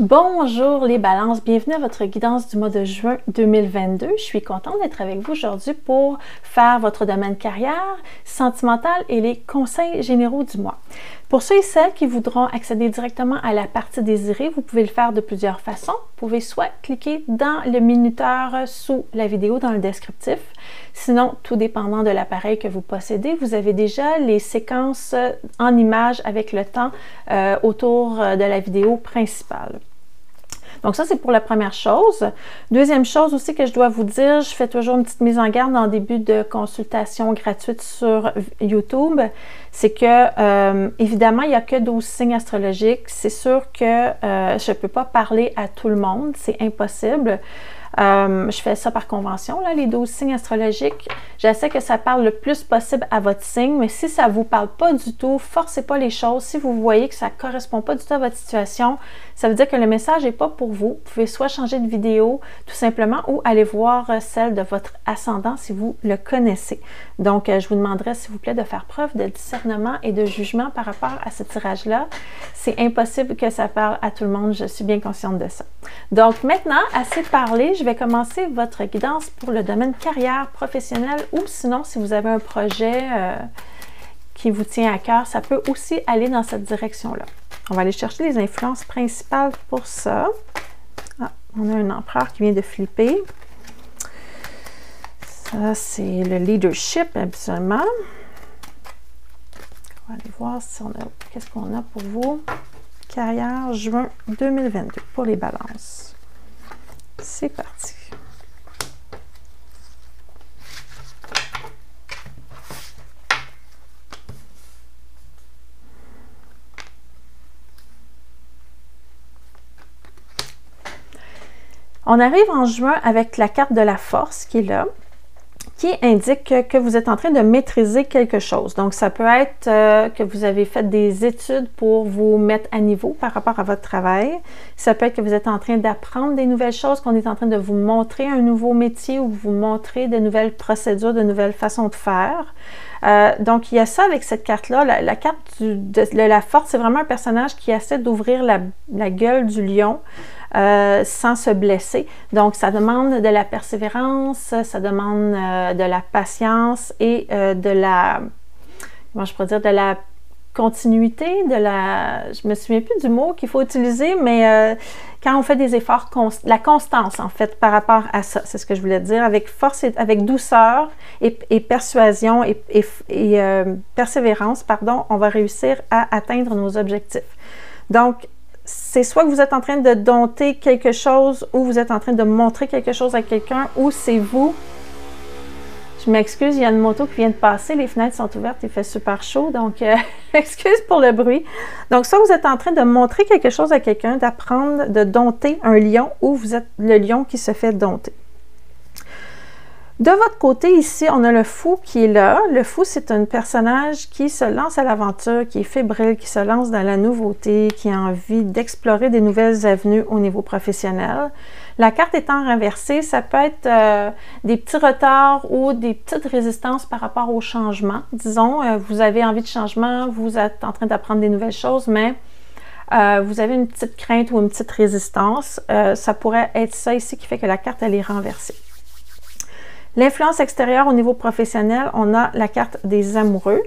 Bonjour les balances, bienvenue à votre guidance du mois de juin 2022. Je suis contente d'être avec vous aujourd'hui pour faire votre domaine carrière, sentimental et les conseils généraux du mois. Pour ceux et celles qui voudront accéder directement à la partie désirée, vous pouvez le faire de plusieurs façons. Vous pouvez soit cliquer dans le minuteur sous la vidéo dans le descriptif. Sinon, tout dépendant de l'appareil que vous possédez, vous avez déjà les séquences en images avec le temps autour de la vidéo principale. Donc ça, c'est pour la première chose. Deuxième chose aussi que je dois vous dire, je fais toujours une petite mise en garde en début de consultation gratuite sur YouTube. C'est que, évidemment, il n'y a que 12 signes astrologiques. C'est sûr que je ne peux pas parler à tout le monde, c'est impossible. Je fais ça par convention, là, les 12 signes astrologiques. J'essaie que ça parle le plus possible à votre signe, mais si ça ne vous parle pas du tout, forcez pas les choses. Si vous voyez que ça ne correspond pas du tout à votre situation, ça veut dire que le message n'est pas pour vous. Vous pouvez soit changer de vidéo, tout simplement, ou aller voir celle de votre ascendant si vous le connaissez. Donc, je vous demanderai, s'il vous plaît, de faire preuve de discernement et de jugement par rapport à ce tirage-là. C'est impossible que ça parle à tout le monde, je suis bien consciente de ça. Donc, maintenant, assez parlé, je vais commencer votre guidance pour le domaine carrière, professionnel ou sinon, si vous avez un projet qui vous tient à cœur, ça peut aussi aller dans cette direction-là. On va aller chercher les influences principales pour ça. Ah, on a un empereur qui vient de flipper. Ça, c'est le leadership, habituellement. On va aller voir si on a, qu'est-ce qu'on a pour vous. Carrière, juin 2022 pour les balances. C'est parti. On arrive en juin avec la carte de la force qui est là, qui indique que vous êtes en train de maîtriser quelque chose. Donc, ça peut être que vous avez fait des études pour vous mettre à niveau par rapport à votre travail. Ça peut être que vous êtes en train d'apprendre des nouvelles choses, qu'on est en train de vous montrer un nouveau métier ou vous montrer de nouvelles procédures, de nouvelles façons de faire. Donc, il y a ça avec cette carte-là. La carte de la force, c'est vraiment un personnage qui essaie d'ouvrir la gueule du lion sans se blesser. Donc, ça demande de la persévérance, ça demande de la patience et de la, comment je pourrais dire, de la continuité, je me souviens plus du mot qu'il faut utiliser, mais quand on fait des efforts, la constance en fait par rapport à ça, c'est ce que je voulais dire, avec force, avec douceur et persuasion et persévérance, pardon, on va réussir à atteindre nos objectifs. Donc, c'est soit que vous êtes en train de dompter quelque chose ou vous êtes en train de montrer quelque chose à quelqu'un ou c'est vous. Je m'excuse, il y a une moto qui vient de passer, les fenêtres sont ouvertes, il fait super chaud, donc excuse pour le bruit. Donc, soit vous êtes en train de montrer quelque chose à quelqu'un, d'apprendre, de dompter un lion ou vous êtes le lion qui se fait dompter. De votre côté, ici, on a le fou qui est là. Le fou, c'est un personnage qui se lance à l'aventure, qui est fébrile, qui se lance dans la nouveauté, qui a envie d'explorer des nouvelles avenues au niveau professionnel. La carte étant renversée, ça peut être des petits retards ou des petites résistances par rapport au changement. Disons, vous avez envie de changement, vous êtes en train d'apprendre des nouvelles choses, mais vous avez une petite crainte ou une petite résistance. Ça pourrait être ça ici qui fait que la carte, elle est renversée. L'influence extérieure au niveau professionnel, on a la carte des amoureux.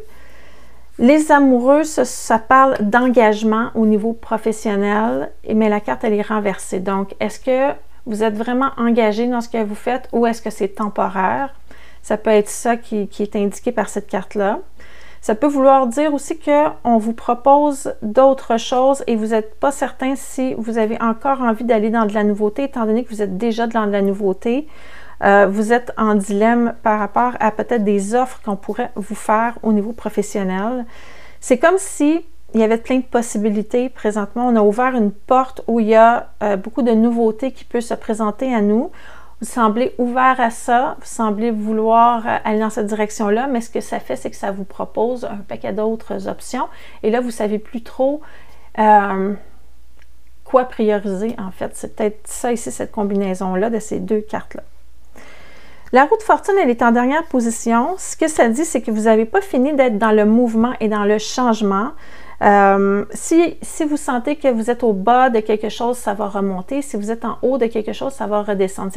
Les amoureux, ça parle d'engagement au niveau professionnel, mais la carte, elle est renversée. Donc, est-ce que vous êtes vraiment engagé dans ce que vous faites ou est-ce que c'est temporaire? Ça peut être ça qui est indiqué par cette carte-là. Ça peut vouloir dire aussi qu'on vous propose d'autres choses et vous n'êtes pas certain si vous avez encore envie d'aller dans de la nouveauté, étant donné que vous êtes déjà dans de la nouveauté. Vous êtes en dilemme par rapport à peut-être des offres qu'on pourrait vous faire au niveau professionnel. C'est comme si il y avait plein de possibilités présentement. On a ouvert une porte où il y a beaucoup de nouveautés qui peuvent se présenter à nous. Vous semblez ouvert à ça, vous semblez vouloir aller dans cette direction-là, mais ce que ça fait, c'est que ça vous propose un paquet d'autres options. Et là, vous ne savez plus trop quoi prioriser, en fait. C'est peut-être ça ici, cette combinaison-là de ces deux cartes-là. La roue de fortune, elle est en dernière position. Ce que ça dit, c'est que vous n'avez pas fini d'être dans le mouvement et dans le changement. Si vous sentez que vous êtes au bas de quelque chose, ça va remonter. Si vous êtes en haut de quelque chose, ça va redescendre.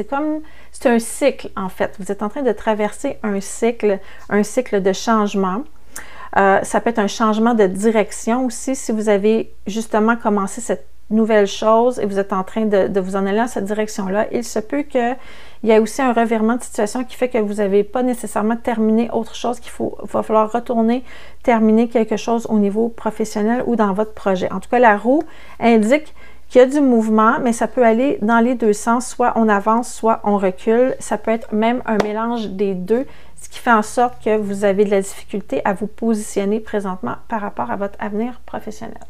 C'est un cycle, en fait. Vous êtes en train de traverser un cycle de changement. Ça peut être un changement de direction aussi. Si vous avez justement commencé cette nouvelle chose et vous êtes en train de vous en aller dans cette direction-là, il se peut qu'il y ait aussi un revirement de situation qui fait que vous n'avez pas nécessairement terminé autre chose, va falloir retourner terminer quelque chose au niveau professionnel ou dans votre projet. En tout cas, la roue indique qu'il y a du mouvement, mais ça peut aller dans les deux sens, soit on avance, soit on recule. Ça peut être même un mélange des deux, ce qui fait en sorte que vous avez de la difficulté à vous positionner présentement par rapport à votre avenir professionnel.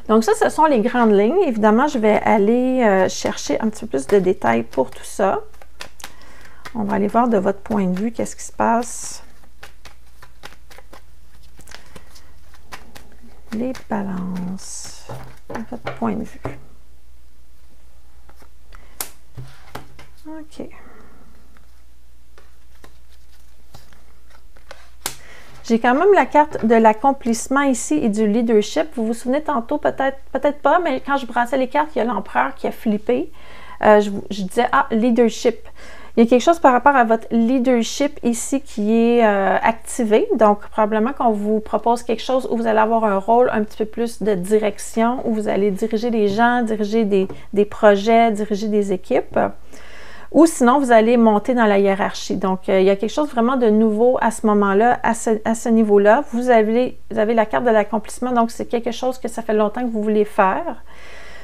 Donc ça, ce sont les grandes lignes. Évidemment, je vais aller chercher un petit peu plus de détails pour tout ça. On va aller voir de votre point de vue qu'est-ce qui se passe. Les balances, de votre point de vue. OK. J'ai quand même la carte de l'accomplissement ici et du leadership. Vous vous souvenez tantôt, peut-être pas, mais quand je brassais les cartes, il y a l'empereur qui a flippé. Je disais, ah, leadership. Il y a quelque chose par rapport à votre leadership ici qui est activé. Donc, probablement qu'on vous propose quelque chose où vous allez avoir un rôle un petit peu plus de direction, où vous allez diriger des gens, diriger des projets, diriger des équipes. Ou sinon, vous allez monter dans la hiérarchie. Donc, il y a quelque chose vraiment de nouveau à ce moment-là, à ce niveau-là. Vous avez la carte de l'accomplissement, donc c'est quelque chose que ça fait longtemps que vous voulez faire.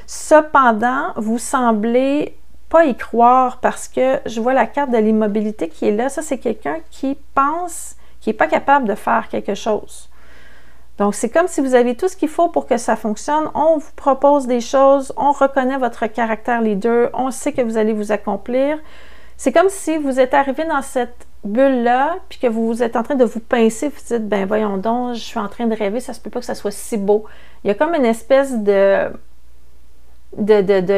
Cependant, vous semblez pas y croire parce que je vois la carte de l'immobilité qui est là. Ça, c'est quelqu'un qui pense qu'il n'est pas capable de faire quelque chose. Donc, c'est comme si vous avez tout ce qu'il faut pour que ça fonctionne. On vous propose des choses, on reconnaît votre caractère leader, on sait que vous allez vous accomplir. C'est comme si vous êtes arrivé dans cette bulle-là, puis que vous êtes en train de vous pincer, vous dites, ben voyons donc, je suis en train de rêver, ça se peut pas que ça soit si beau. Il y a comme une espèce de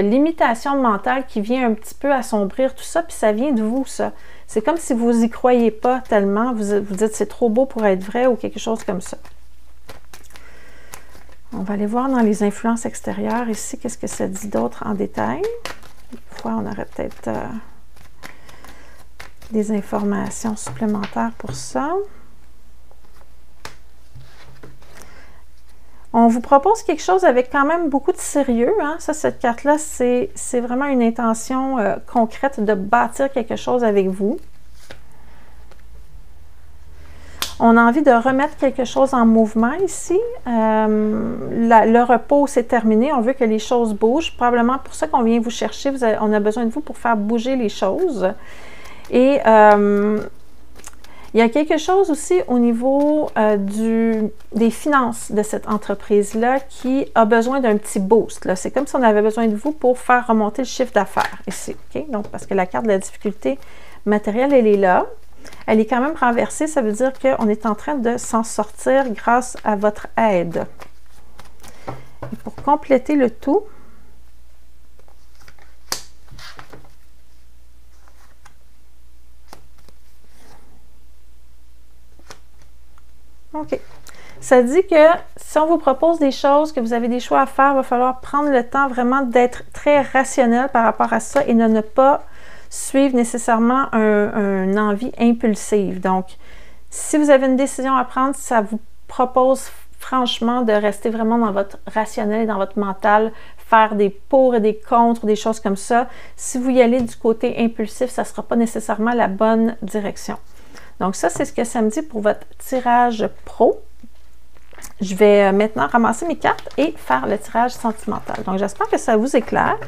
limitation mentale qui vient un petit peu assombrir tout ça, puis ça vient de vous, ça. C'est comme si vous y croyez pas tellement, vous dites c'est trop beau pour être vrai ou quelque chose comme ça. On va aller voir dans les influences extérieures ici, qu'est-ce que ça dit d'autre en détail. Des fois, on aurait peut-être des informations supplémentaires pour ça. On vous propose quelque chose avec quand même beaucoup de sérieux. Hein? Ça, cette carte-là, c'est vraiment une intention concrète de bâtir quelque chose avec vous. On a envie de remettre quelque chose en mouvement ici. Le repos, c'est terminé. On veut que les choses bougent. Probablement pour ça qu'on vient vous chercher. On a besoin de vous pour faire bouger les choses. Et il y a quelque chose aussi au niveau des finances de cette entreprise-là qui a besoin d'un petit boost. C'est comme si on avait besoin de vous pour faire remonter le chiffre d'affaires ici. Okay? Donc, parce que la carte de la difficulté matérielle, elle est là. Elle est quand même renversée, ça veut dire qu'on est en train de s'en sortir grâce à votre aide. Et pour compléter le tout, OK. Ça dit que si on vous propose des choses, que vous avez des choix à faire, il va falloir prendre le temps vraiment d'être très rationnel par rapport à ça et de ne pas suivre nécessairement une envie impulsive. Donc, si vous avez une décision à prendre, ça vous propose franchement de rester vraiment dans votre rationnel et dans votre mental, faire des pour et des contre, des choses comme ça. Si vous y allez du côté impulsif, ça ne sera pas nécessairement la bonne direction. Donc ça, c'est ce que ça me dit pour votre tirage pro. Je vais maintenant ramasser mes cartes et faire le tirage sentimental. Donc, j'espère que ça vous éclaire.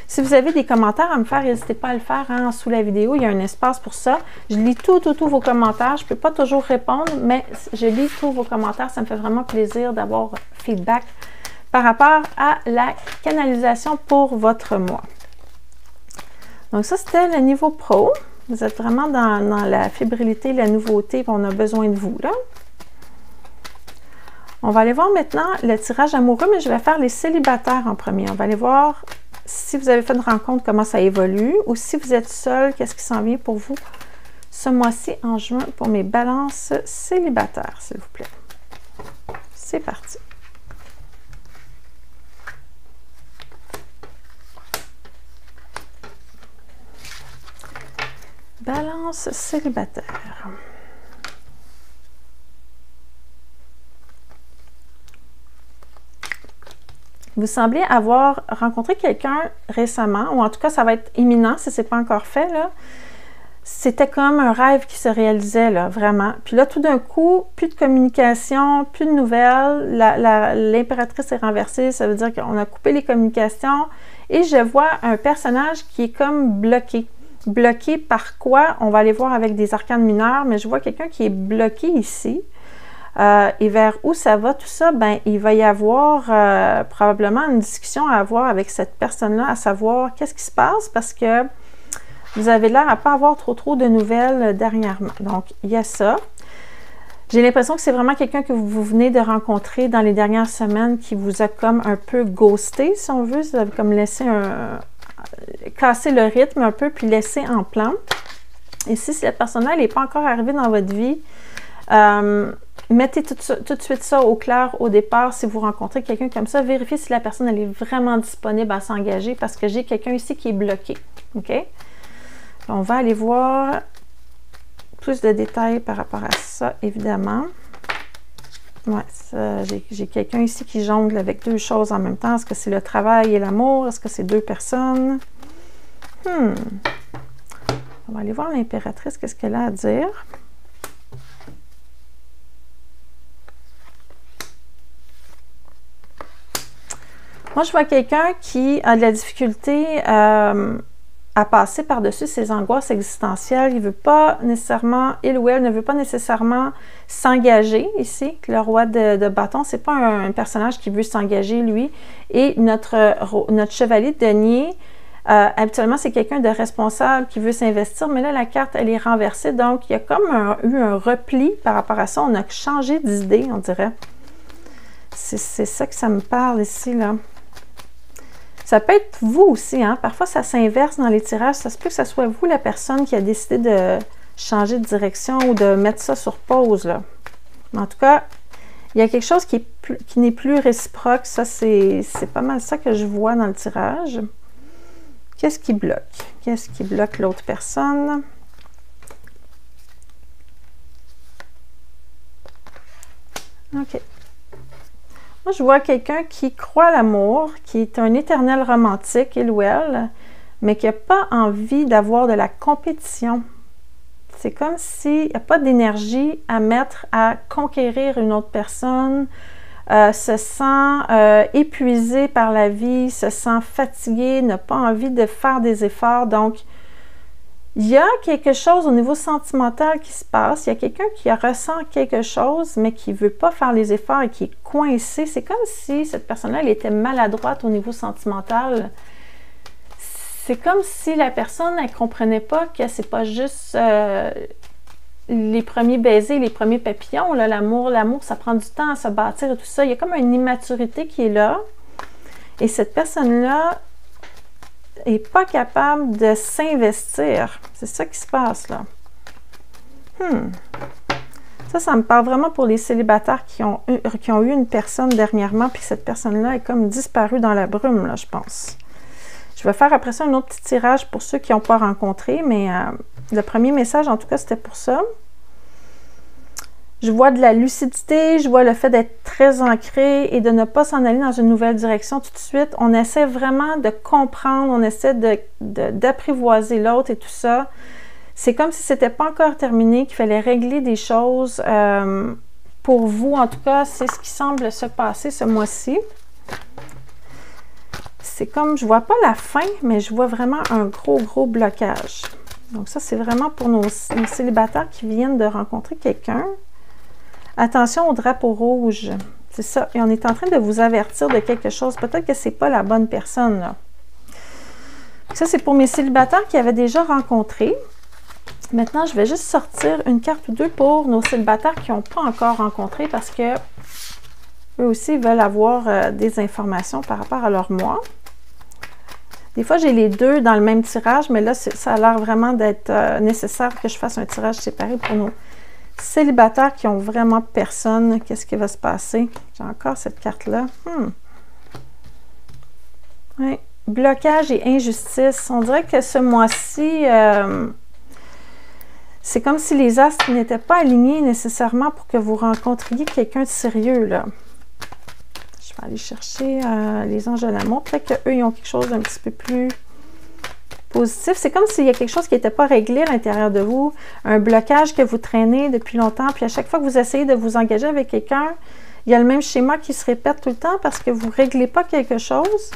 Si vous avez des commentaires à me faire, n'hésitez pas à le faire hein, sous la vidéo. Il y a un espace pour ça. Je lis tous vos commentaires. Je ne peux pas toujours répondre, mais je lis tous vos commentaires. Ça me fait vraiment plaisir d'avoir feedback par rapport à la canalisation pour votre mois. Donc ça, c'était le niveau pro. Vous êtes vraiment dans la fébrilité, la nouveauté, puis on a besoin de vous, là. On va aller voir maintenant le tirage amoureux, mais je vais faire les célibataires en premier. On va aller voir si vous avez fait une rencontre, comment ça évolue, ou si vous êtes seul, qu'est-ce qui s'en vient pour vous ce mois-ci, en juin, pour mes balances célibataires, s'il vous plaît. C'est parti. Balance célibataire. Vous semblez avoir rencontré quelqu'un récemment, ou en tout cas, ça va être imminent si ce n'est pas encore fait, là. C'était comme un rêve qui se réalisait, là, vraiment. Puis là, tout d'un coup, plus de communication, plus de nouvelles. L'impératrice est renversée, ça veut dire qu'on a coupé les communications. Et je vois un personnage qui est comme bloqué. Bloqué par quoi? On va aller voir avec des arcanes mineurs, mais je vois quelqu'un qui est bloqué ici. Et vers où ça va, tout ça? Ben, il va y avoir probablement une discussion à avoir avec cette personne-là, à savoir qu'est-ce qui se passe, parce que vous avez l'air à ne pas avoir trop de nouvelles dernièrement. Donc, il y a ça. J'ai l'impression que c'est vraiment quelqu'un que vous venez de rencontrer dans les dernières semaines qui vous a comme un peu ghosté, si on veut. Vous avez comme laissé casser le rythme un peu, puis laissé en plan. Et si cette personne-là n'est pas encore arrivée dans votre vie, mettez tout de suite ça au clair au départ. Si vous rencontrez quelqu'un comme ça, vérifiez si la personne elle est vraiment disponible à s'engager, parce que j'ai quelqu'un ici qui est bloqué. OK? On va aller voir plus de détails par rapport à ça, évidemment. Ouais, j'ai quelqu'un ici qui jongle avec deux choses en même temps. Est-ce que c'est le travail et l'amour? Est-ce que c'est deux personnes? On va aller voir l'impératrice, qu'est-ce qu'elle a à dire. Moi, je vois quelqu'un qui a de la difficulté à passer par-dessus ses angoisses existentielles. Il veut pas nécessairement, il ou elle ne veut pas nécessairement s'engager ici. Le roi de bâton, c'est pas un personnage qui veut s'engager, lui. Et notre chevalier de denier, habituellement, c'est quelqu'un de responsable qui veut s'investir, mais là, la carte, elle est renversée. Donc, il y a comme eu un repli par rapport à ça. On a changé d'idée, on dirait. C'est ça que ça me parle ici, là. Ça peut être vous aussi, hein? Parfois, ça s'inverse dans les tirages. Ça se peut que ce soit vous, la personne qui a décidé de changer de direction ou de mettre ça sur pause, là. En tout cas, il y a quelque chose qui n'est plus réciproque. Ça, c'est pas mal ça que je vois dans le tirage. Qu'est-ce qui bloque? Qu'est-ce qui bloque l'autre personne? OK. Moi, je vois quelqu'un qui croit à l'amour, qui est un éternel romantique, il ou elle, mais qui n'a pas envie d'avoir de la compétition. C'est comme s'il n'y a pas d'énergie à mettre à conquérir une autre personne, se sent épuisé par la vie, se sent fatigué, n'a pas envie de faire des efforts. Donc, il y a quelque chose au niveau sentimental qui se passe. Il y a quelqu'un qui ressent quelque chose, mais qui ne veut pas faire les efforts et qui est coincé. C'est comme si cette personne-là, elle était maladroite au niveau sentimental. C'est comme si la personne, elle ne comprenait pas que c'est pas juste les premiers baisers, les premiers papillons. L'amour, ça prend du temps à se bâtir et tout ça. Il y a comme une immaturité qui est là. Et cette personne-là n'est pas capable de s'investir. C'est ça qui se passe là. Ça me parle vraiment pour les célibataires qui ont eu une personne dernièrement, puis cette personne-là est comme disparue dans la brume, là, je pense. Je vais faire après ça un autre petit tirage pour ceux qui n'ont pas rencontré, mais le premier message, en tout cas, c'était pour ça. Je vois de la lucidité, je vois le fait d'être très ancré et de ne pas s'en aller dans une nouvelle direction tout de suite. On essaie vraiment de comprendre, on essaie d'apprivoiser l'autre et tout ça. C'est comme si ce n'était pas encore terminé, qu'il fallait régler des choses. Pour vous, en tout cas, c'est ce qui semble se passer ce mois-ci. C'est comme, je ne vois pas la fin, mais je vois vraiment un gros blocage. Donc ça, c'est vraiment pour nos célibataires qui viennent de rencontrer quelqu'un. Attention au drapeau rouge. C'est ça. Et on est en train de vous avertir de quelque chose. Peut-être que ce n'est pas la bonne personne, là. Ça, c'est pour mes célibataires qui avaient déjà rencontré. Maintenant, je vais juste sortir une carte ou deux pour nos célibataires qui n'ont pas encore rencontré parce que eux aussi veulent avoir des informations par rapport à leur mois. Des fois, j'ai les deux dans le même tirage, mais là, ça a l'air vraiment d'être nécessaire que je fasse un tirage séparé pour nos Célibataires qui ont vraiment personne, qu'est-ce qui va se passer? J'ai encore cette carte-là. Oui. Blocage et injustice. On dirait que ce mois-ci, c'est comme si les astres n'étaient pas alignés nécessairement pour que vous rencontriez quelqu'un de sérieux, là. Je vais aller chercher les anges de l'amour. Peut-être qu'eux, ils ont quelque chose d'un petit peu plus positif. C'est comme s'il y a quelque chose qui n'était pas réglé à l'intérieur de vous, un blocage que vous traînez depuis longtemps, puis à chaque fois que vous essayez de vous engager avec quelqu'un, il y a le même schéma qui se répète tout le temps parce que vous ne réglez pas quelque chose.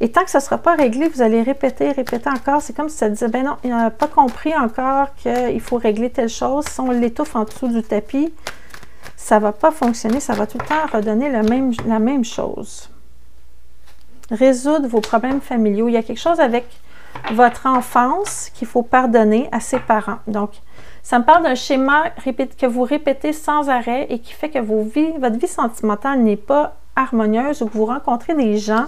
Et tant que ça ne sera pas réglé, vous allez répéter encore. C'est comme si ça disait, ben non, il n'a pas compris encore qu'il faut régler telle chose. Si on l'étouffe en dessous du tapis, ça ne va pas fonctionner. Ça va tout le temps redonner la même chose. Résoudre vos problèmes familiaux. Il y a quelque chose avec votre enfance qu'il faut pardonner à ses parents. Donc, ça me parle d'un schéma que vous répétez sans arrêt et qui fait que votre vie sentimentale n'est pas harmonieuse ou que vous rencontrez des gens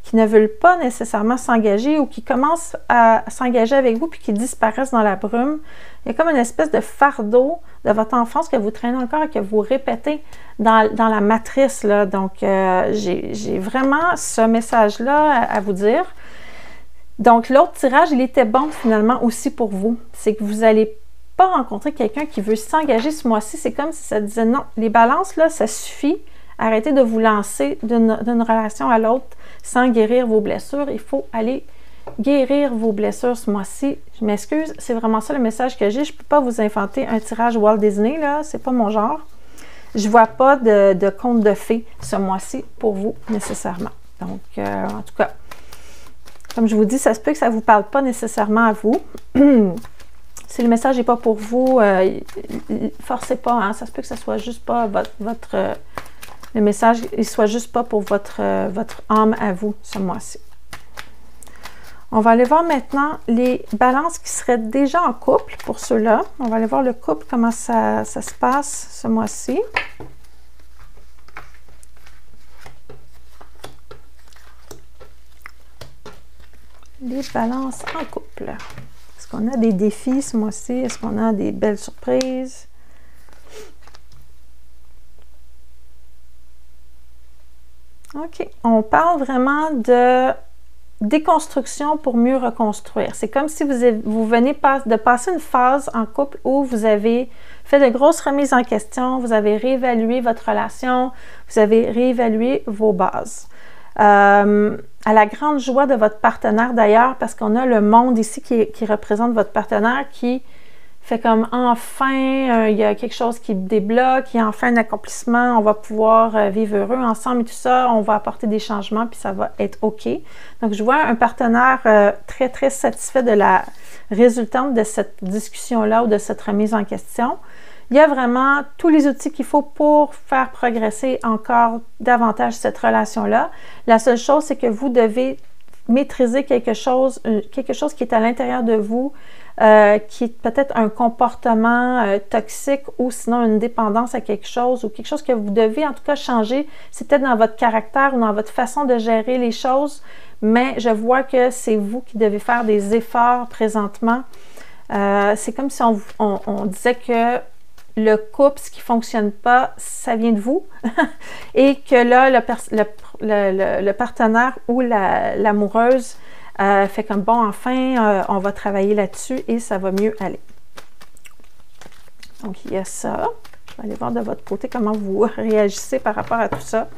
qui ne veulent pas nécessairement s'engager ou qui commencent à s'engager avec vous puis qui disparaissent dans la brume. Il y a comme une espèce de fardeau de votre enfance que vous traînez encore et que vous répétez dans la matrice, là. Donc, j'ai vraiment ce message-là à vous dire. Donc, l'autre tirage, il était bon finalement aussi pour vous. C'est que vous n'allez pas rencontrer quelqu'un qui veut s'engager ce mois-ci. C'est comme si ça disait non, les balances, là, ça suffit. Arrêtez de vous lancer d'une relation à l'autre sans guérir vos blessures. Il faut aller guérir vos blessures ce mois-ci. Je m'excuse, c'est vraiment ça le message que j'ai. Je ne peux pas vous inventer un tirage Walt Disney, là, c'est pas mon genre. Je ne vois pas de conte de fées ce mois-ci pour vous nécessairement. Donc, en tout cas, comme je vous dis, ça se peut que ça ne vous parle pas nécessairement à vous. Si le message n'est pas pour vous, forcez pas, hein, ça se peut que ça soit juste pas le message ne soit juste pas pour votre âme à vous ce mois-ci. On va aller voir maintenant les balances qui seraient déjà en couple pour ceux-là. On va aller voir le couple, comment ça se passe ce mois-ci. Les balances en couple. Est-ce qu'on a des défis ce mois-ci? Est-ce qu'on a des belles surprises? OK. On parle vraiment de déconstruction pour mieux reconstruire. C'est comme si vous venez de passer une phase en couple où vous avez fait de grosses remises en question, vous avez réévalué votre relation, vous avez réévalué vos bases. À la grande joie de votre partenaire d'ailleurs, parce qu'on a le monde ici qui représente votre partenaire qui fait comme enfin, il y a quelque chose qui débloque, il y a enfin un accomplissement, on va pouvoir vivre heureux ensemble et tout ça, on va apporter des changements puis ça va être OK. Donc, je vois un partenaire très, très satisfait de la résultante de cette discussion-là ou de cette remise en question. Il y a vraiment tous les outils qu'il faut pour faire progresser encore davantage cette relation-là. La seule chose, c'est que vous devez maîtriser quelque chose qui est à l'intérieur de vous, qui est peut-être un comportement toxique ou sinon une dépendance à quelque chose ou quelque chose que vous devez en tout cas changer. C'est peut-être dans votre caractère ou dans votre façon de gérer les choses, mais je vois que c'est vous qui devez faire des efforts présentement. C'est comme si on disait que le couple, ce qui ne fonctionne pas, ça vient de vous et que là, le partenaire ou l'amoureuse fait comme bon, enfin, on va travailler là-dessus et ça va mieux aller. Donc, il y a ça. Je vais aller voir de votre côté comment vous réagissez par rapport à tout ça.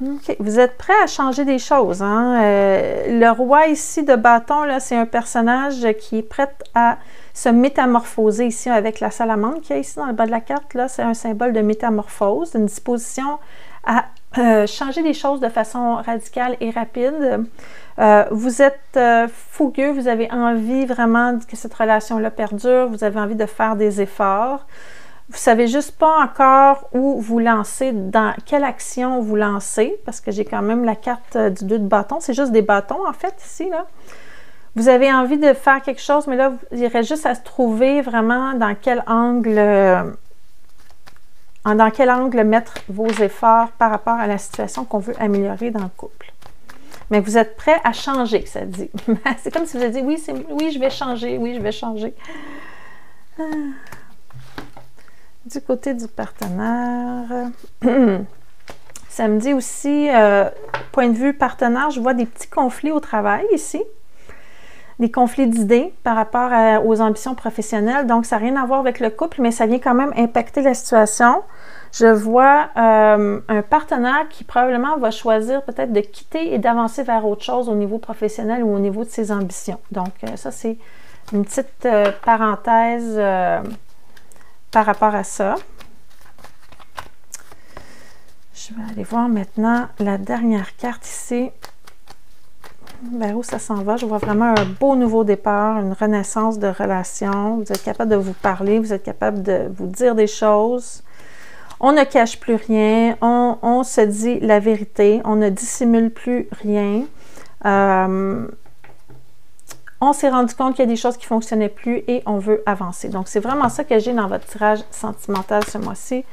OK. Vous êtes prêt à changer des choses, hein? Le roi ici de bâton, là, c'est un personnage qui est prêt à se métamorphoser ici avec la salamandre qu'il y a ici dans le bas de la carte. Là, c'est un symbole de métamorphose, une disposition à changer des choses de façon radicale et rapide. Vous êtes fougueux, vous avez envie vraiment que cette relation-là perdure, vous avez envie de faire des efforts. Vous ne savez juste pas encore où vous lancer, dans quelle action vous lancez, parce que j'ai quand même la carte du 2 de bâton. C'est juste des bâtons, en fait, ici, là. Vous avez envie de faire quelque chose, mais là, il irait juste à se trouver vraiment dans quel angle mettre vos efforts par rapport à la situation qu'on veut améliorer dans le couple. mais vous êtes prêt à changer, que ça dit. C'est comme si vous avez dit, oui, oui, je vais changer, oui, je vais changer. Du côté du partenaire, ça me dit aussi, point de vue partenaire, je vois des petits conflits au travail ici. Des conflits d'idées par rapport aux ambitions professionnelles. Donc, ça n'a rien à voir avec le couple, mais ça vient quand même impacter la situation. Je vois un partenaire qui probablement va choisir peut-être de quitter et d'avancer vers autre chose au niveau professionnel ou au niveau de ses ambitions. Donc, ça, c'est une petite parenthèse par rapport à ça. Je vais aller voir maintenant la dernière carte ici. Vers où ça s'en va? Je vois vraiment un beau nouveau départ, une renaissance de relation. Vous êtes capable de vous parler, vous êtes capable de vous dire des choses. On ne cache plus rien, on se dit la vérité, on ne dissimule plus rien. On s'est rendu compte qu'il y a des choses qui ne fonctionnaient plus et on veut avancer. Donc, c'est vraiment ça que j'ai dans votre tirage sentimental ce mois-ci.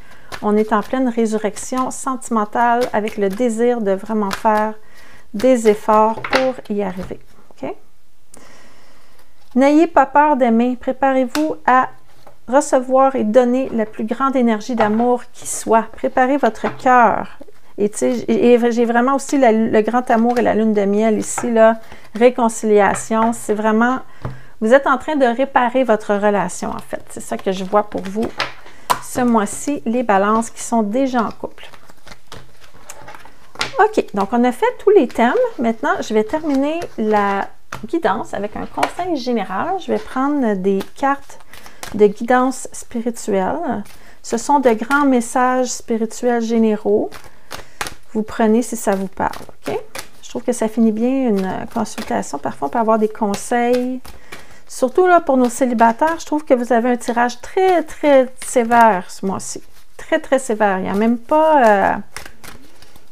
On est en pleine résurrection sentimentale avec le désir de vraiment faire des efforts pour y arriver. Okay? N'ayez pas peur d'aimer. Préparez-vous à recevoir et donner la plus grande énergie d'amour qui soit. Préparez votre cœur. Et j'ai vraiment aussi le grand amour et la lune de miel ici, là. Réconciliation. C'est vraiment... Vous êtes en train de réparer votre relation, en fait. C'est ça que je vois pour vous ce mois-ci, les balances qui sont déjà en couple. OK, donc on a fait tous les thèmes. Maintenant, je vais terminer la guidance avec un conseil général. Je vais prendre des cartes de guidance spirituelle. Ce sont de grands messages spirituels généraux. Vous prenez si ça vous parle, OK? Je trouve que ça finit bien une consultation. Parfois, on peut avoir des conseils. Surtout là, pour nos célibataires, je trouve que vous avez un tirage très, très sévère ce mois-ci. Très, très sévère. Il n'y a même pas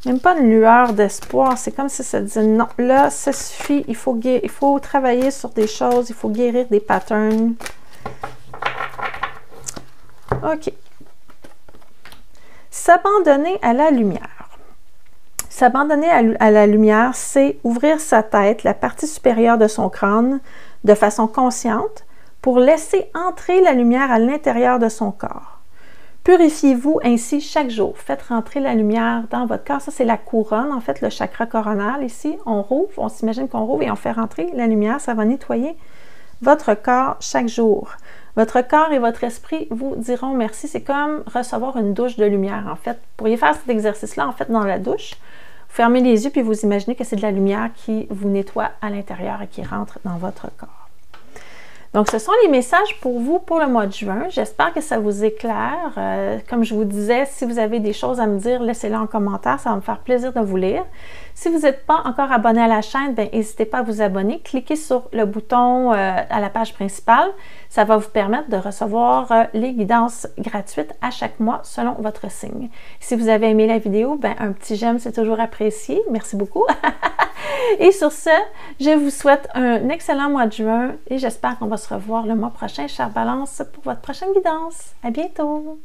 une lueur d'espoir. C'est comme si ça disait non, là, ça suffit. Il faut travailler sur des choses. Il faut guérir des patterns. OK. S'abandonner à la lumière. S'abandonner à la lumière, c'est ouvrir sa tête, la partie supérieure de son crâne, de façon consciente, pour laisser entrer la lumière à l'intérieur de son corps. Purifiez-vous ainsi chaque jour. Faites rentrer la lumière dans votre corps. Ça, c'est la couronne, en fait, le chakra coronal ici. On rouvre, on s'imagine qu'on rouvre et on fait rentrer la lumière. Ça va nettoyer votre corps chaque jour. Votre corps et votre esprit vous diront merci. C'est comme recevoir une douche de lumière, en fait. Vous pourriez faire cet exercice-là, en fait, dans la douche. Vous fermez les yeux puis vous imaginez que c'est de la lumière qui vous nettoie à l'intérieur et qui rentre dans votre corps. Donc, ce sont les messages pour vous pour le mois de juin. J'espère que ça vous éclaire. Comme je vous disais, si vous avez des choses à me dire, laissez-les en commentaire. Ça va me faire plaisir de vous lire. Si vous n'êtes pas encore abonné à la chaîne, n'hésitez pas à vous abonner. Cliquez sur le bouton à la page principale. Ça va vous permettre de recevoir les guidances gratuites à chaque mois selon votre signe. Si vous avez aimé la vidéo, un petit j'aime, c'est toujours apprécié. Merci beaucoup. Et sur ce, je vous souhaite un excellent mois de juin et j'espère qu'on va se revoir le mois prochain, chère Balance, pour votre prochaine guidance. À bientôt!